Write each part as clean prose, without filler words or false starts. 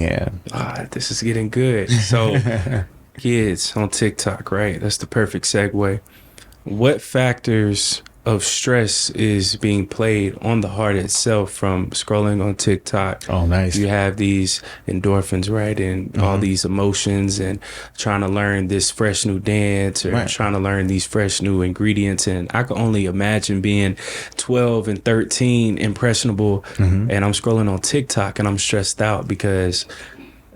Yeah. This is getting good. So kids on TikTok, right? That's the perfect segue. What factors of stress is being played on the heart itself from scrolling on TikTok? Oh, nice. You have these endorphins, right? And all these emotions and trying to learn this fresh new dance or trying to learn these fresh new ingredients. And I can only imagine being 12 and 13, impressionable, and I'm scrolling on TikTok and I'm stressed out because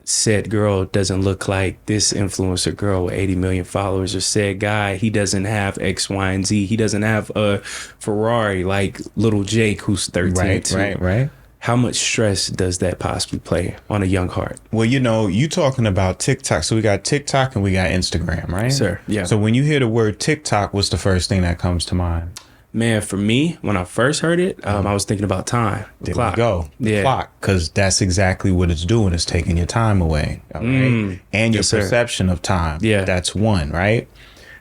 said girl doesn't look like this influencer girl with 80 million followers, or said guy, he doesn't have X, Y, and Z. He doesn't have a Ferrari like little Jake who's 13 too. Right. How much stress does that possibly play on a young heart? Well, you talking about TikTok. So we got TikTok and we got Instagram, right? Sir, yeah. So when you hear the word TikTok, what's the first thing that comes to mind? Man, for me, when I first heard it, I was thinking about time. The clock. We go. The clock. Because that's exactly what it's doing. It's taking your time away. All right. And your perception of time. Yeah. That's one, right?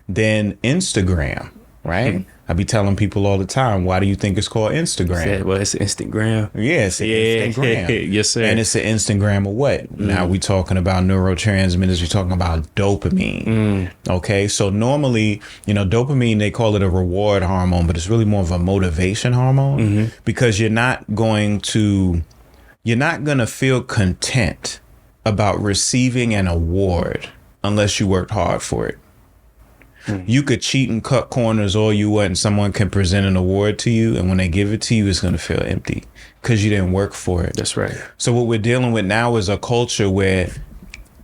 Then Instagram, right? I be telling people all the time, why do you think it's called Instagram? Well, it's Instagram. Yeah, it's Instagram. Yes, sir. And it's an Instagram of what? Now we talking about neurotransmitters. We talking about dopamine. Okay, so normally, dopamine, they call it a reward hormone, but it's really more of a motivation hormone because you're not going to feel content about receiving an award unless you worked hard for it. You could cheat and cut corners all you want, and someone can present an award to you, and when they give it to you, it's going to feel empty because you didn't work for it. That's right. So what we're dealing with now is a culture where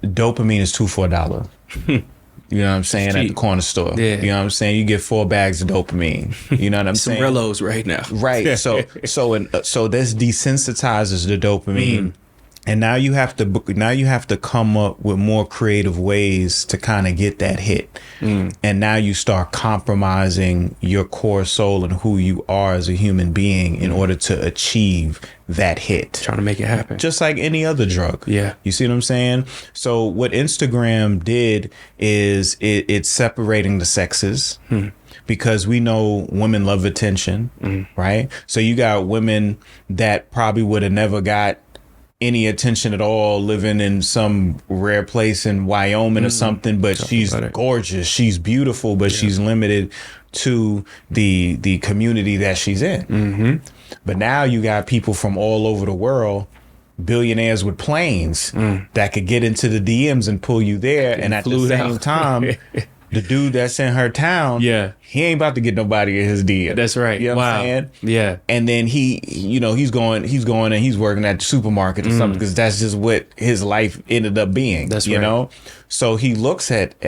dopamine is $2 for $1. You know what I'm saying? At the corner store. Yeah. You know what I'm saying? You get 4 bags of dopamine. You know what I'm saying? Some Rellos right now. Right. So this desensitizes the dopamine. And now you have to come up with more creative ways to kind of get that hit. And now you start compromising your core soul and who you are as a human being in order to achieve that hit. Trying to make it happen. Just like any other drug. Yeah. You see what I'm saying? So what Instagram did is it's separating the sexes. Because we know women love attention, right? So you got women that probably would have never got any attention at all, living in some rare place in Wyoming or something, but she's gorgeous, she's beautiful, but she's limited to the community that she's in. But now you got people from all over the world, billionaires with planes that could get into the DMs and pull you there, and at the same time the dude that's in her town, he ain't about to get nobody in his DM. That's right. You know what I'm saying? Yeah. And then he's going and he's working at the supermarket or something because that's just what his life ended up being. That's you know? So he looks at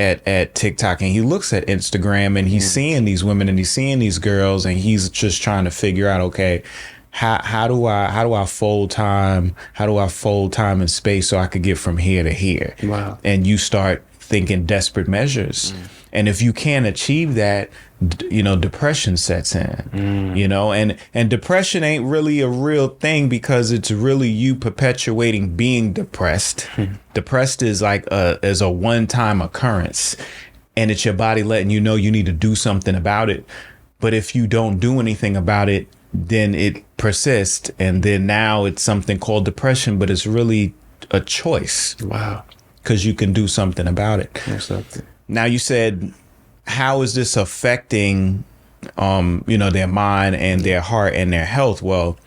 TikTok and he looks at Instagram and he's seeing these women and he's seeing these girls and he's just trying to figure out, okay, how do I fold time and space so I could get from here to here? Wow. And you start thinking desperate measures. And if you can't achieve that, depression sets in, and depression ain't really a real thing because it's really you perpetuating being depressed. Depressed is like a one-time occurrence, and it's your body letting you know you need to do something about it. But if you don't do anything about it, then it persists. And then now it's something called depression, but it's really a choice. Wow. Because you can do something about it. Exactly. Now you said, how is this affecting, their mind and their heart and their health? Well,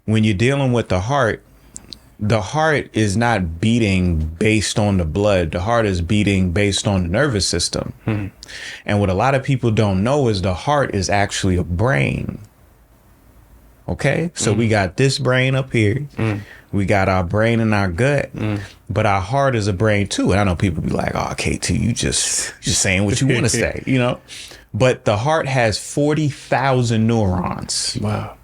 when you're dealing with the heart is not beating based on the blood. The heart is beating based on the nervous system. And what a lot of people don't know is the heart is actually a brain. Okay, so we got this brain up here. We got our brain in our gut, but our heart is a brain too. And I know people be like, "Oh, KT, you just saying what you want to say," But the heart has 40,000 neurons. Wow.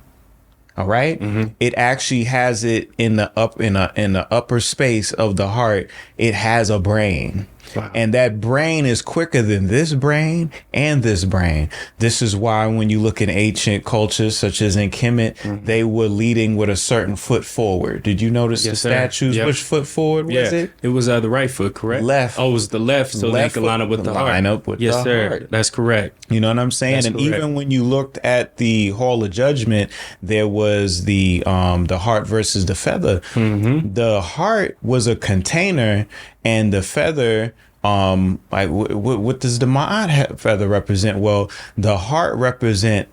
All right. It actually has it in the upper space of the heart. It has a brain. Wow. And that brain is quicker than this brain and this brain. This is why when you look in ancient cultures, such as in Kemet, they were leading with a certain foot forward. Did you notice the statues? Yep. Which foot forward was it? It was the right foot, correct? Left. Oh, it was the left, so they could line up with the heart. Line up with the heart. That's correct. You know what I'm saying? That's and correct. even when you looked at the Hall of Judgment, there was the heart versus the feather. The heart was a container, and the feather, like what does the Ma'at feather represent? Well, the heart represented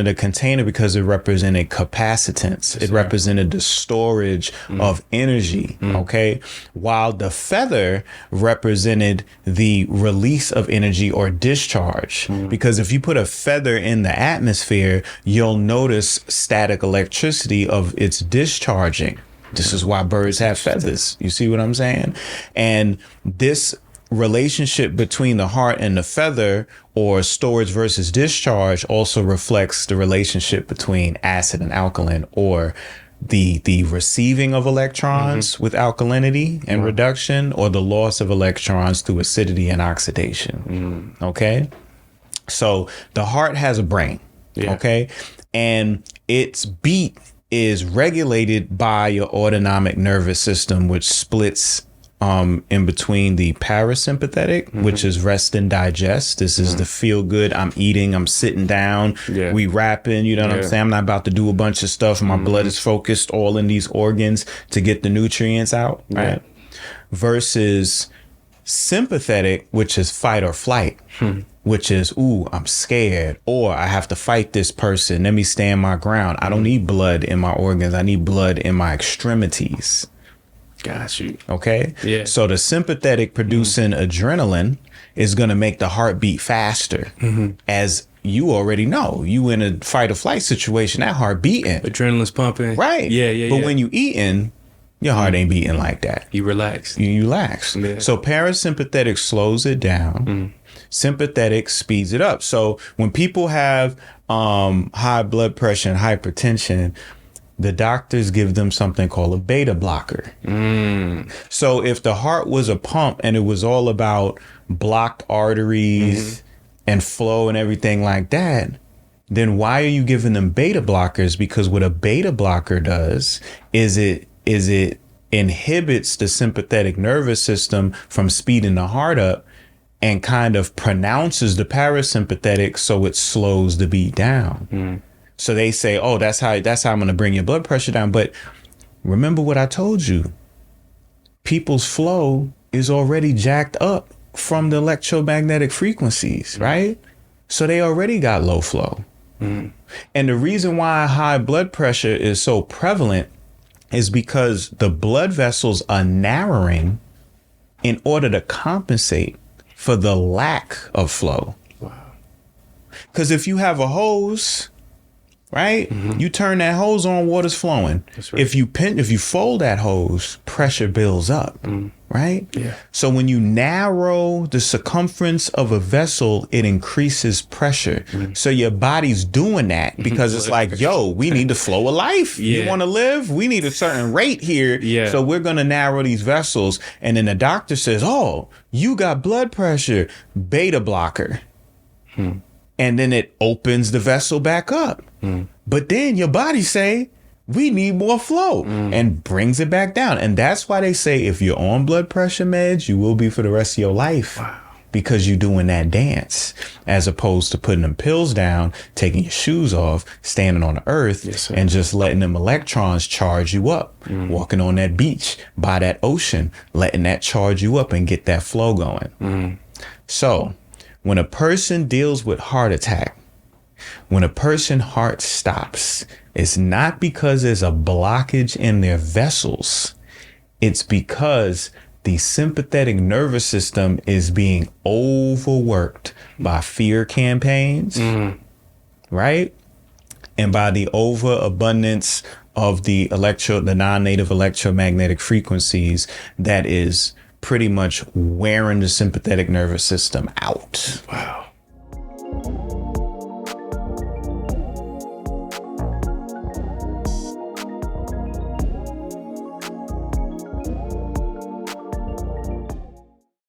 a container because it represented capacitance. It represented the storage of energy. Okay. While the feather represented the release of energy or discharge. Because if you put a feather in the atmosphere, you'll notice static electricity of its discharging. This is why birds have feathers. You see what I'm saying? And this relationship between the heart and the feather, or storage versus discharge, also reflects the relationship between acid and alkaline, or the receiving of electrons with alkalinity and reduction, or the loss of electrons through acidity and oxidation. Okay. So the heart has a brain. Okay. And its beat is regulated by your autonomic nervous system, which splits in between the parasympathetic, which is rest and digest. This is the feel good. I'm eating, I'm sitting down, we rapping, you know what I'm saying? I'm not about to do a bunch of stuff. My blood is focused all in these organs to get the nutrients out, right? Versus sympathetic, which is fight or flight, which is, ooh, I'm scared, or I have to fight this person. Let me stand my ground. I don't need blood in my organs. I need blood in my extremities. Got you. Okay. Yeah. So the sympathetic producing adrenaline is going to make the heart beat faster. As you already know, you in a fight or flight situation, that heart beating. Adrenaline's pumping. Right. But when you eating, your heart ain't beating like that. You relax. You relax. Yeah. So parasympathetic slows it down. Sympathetic speeds it up. So when people have high blood pressure and hypertension, the doctors give them something called a beta blocker. So if the heart was a pump and it was all about blocked arteries and flow and everything like that, then why are you giving them beta blockers? Because what a beta blocker does is it inhibits the sympathetic nervous system from speeding the heart up and kind of pronounces the parasympathetic, so it slows the beat down. So they say, oh, that's how I'm going to bring your blood pressure down. But remember what I told you. People's flow is already jacked up from the electromagnetic frequencies, right? So they already got low flow. And the reason why high blood pressure is so prevalent is because the blood vessels are narrowing in order to compensate for the lack of flow. Because if you have a hose, right? You turn that hose on, water's flowing. That's right. If you fold that hose, pressure builds up, right? Yeah. So when you narrow the circumference of a vessel, it increases pressure. So your body's doing that because it's like, yo, we need the flow of life. You want to live? We need a certain rate here. So we're going to narrow these vessels. And then the doctor says, oh, you got blood pressure, beta blocker. And then it opens the vessel back up. But then your body say, we need more flow and brings it back down. And that's why they say if you're on blood pressure meds, you will be for the rest of your life. Because you're doing that dance, as opposed to putting them pills down, taking your shoes off, standing on the earth, and just letting them electrons charge you up. Walking on that beach by that ocean, letting that charge you up and get that flow going. So when a person deals with heart attack, when a person's heart stops, it's not because there's a blockage in their vessels. It's because the sympathetic nervous system is being overworked by fear campaigns, right? And by the overabundance of the non-native electromagnetic frequencies that is pretty much wearing the sympathetic nervous system out. Wow.